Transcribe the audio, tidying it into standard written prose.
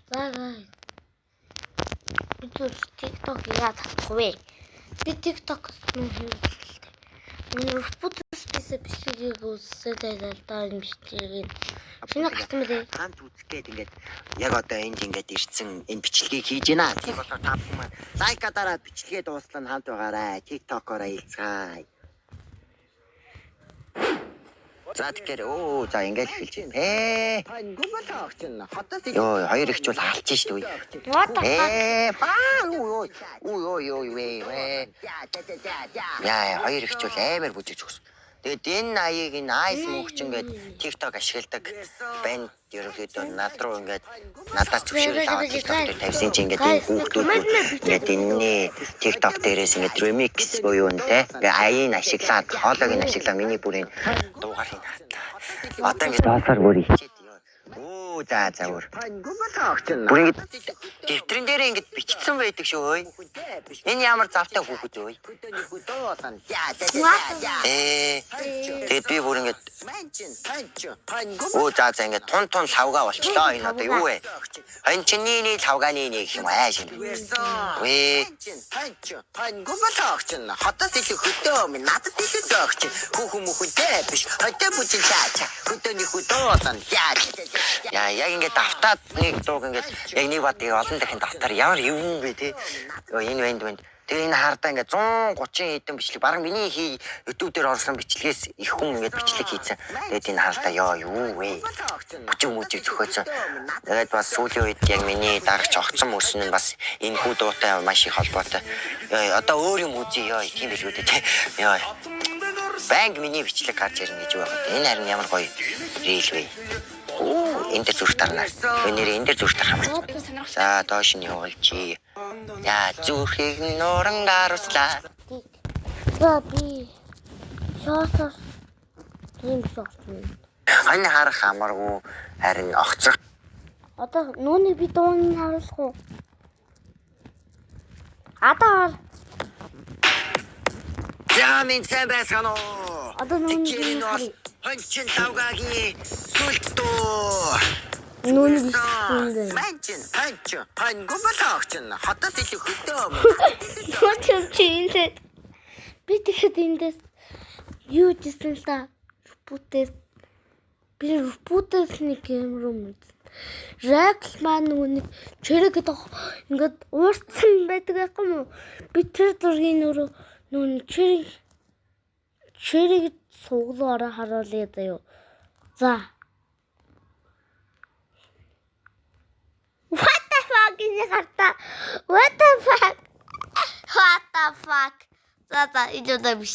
За guys. Би TikTok яа татахгүй. Би TikTok Рупутас бичлэгийг үзсээр даа юм бичлэгийг. Шинэ гарсан мэт. Хамт үзэх гээд ингээд яг одоо энд ингээд ирсэн энэ бичлэгийг хийж байна. Тийм болоо та бүхэн лайка дараад бичлэгээ дуустал нь хамт байгаарай. TikTok-ороо хэлцгаая. За тэгэхээр за ингээд эхэлж байна. Йоо, хоёр ихч бол хаалж шүү дээ. Яа, хоёр ихч бол амар бүжиж өгсөн. Тэгээд энэ аяыг энэ айс мөнгч ингээд TikTok ашигладаг банд ерөөхдөө над руу ингээд надаас зөвшөөрөл аваад TikTok дээр тавьсан чи ингээд энэ хүүхдүүд ингээд энэ TikTok дээрээс ингээд remix буюу нэ аяыг ашиглаад хоолойг нь ашиглаа миний бүрийн дуугарыг хатаа. Одоо ингээд доосоор бүр ичээд за өөр. Бүр ингээд дэвтрэн дээр ингээд бичсэн байдаг шүү. Энэ ямар завтай хүүхэд вэ? Тэгээд би бүр ингээд за ингээд тун лавга болчлоо. Энэ одоо юу вэ? Хэн чиний лавганы нэг юм аа шин. Хотос илүү хөдөө минь надад илүү зөөгч. Хүүхэн мөхөнтэй биш. Хотоо бүжин чаач. Хөдөөний хөдөөсөн. Яг ингээд давтаад нэг дууг ингээд яг нэг бат олон дахин давтаар ямар юм бэ те. Энэ банд. Тэгээ энэ хаардаа ингээд 130 хэдэн бичлэг бараг миний YouTube дээр орсон бичлэгээс их хүн ингээд бичлэг хийсэн. Тэгээд энэ хаардаа юу вэ? Бүжиг зөхөөцсөн. Тэгээд бас сүүлийн үед яг миний дарагч огцом өснө нь бас энэ хүү дуутай маш их холбоотой. Одоо өөр юм үзье тийм билгүй дээ. Банк миний бичлэг гарч ирнэ гэж байгаа. Энэ харин ямар гоё рил вэ? Энд дээр зүрх тарна. Өнөөдөр энэ дээр зүрх тарах юм. За доош нь явуулчих. Яа зүрхийг нуран гарууллаа. За би шоосоо тийм шоосоо. Хань харах амаргүй харин огцох. Одоо нүүний би дууныг харуулах уу? Одоо Ямин сайн байсан уу? Одоо нүүний хончин тавгагийн сүлтөө. Нүүний бичсэн. Манчин гомболоогч хотос илүү хөдөө. Хончин чинтэй. Би тэгэхэд эндээс юу гэсэн л та? Рупутас нэг юм руу. Рекл маань нүг чирэгэд ингээд уурсан байдаг юм уу? Би тэр зургийн нүг чирэг суглаараа харуулъя даа юу. За. What the fuck ini karta? What the fuck? За, энэ удаа биш.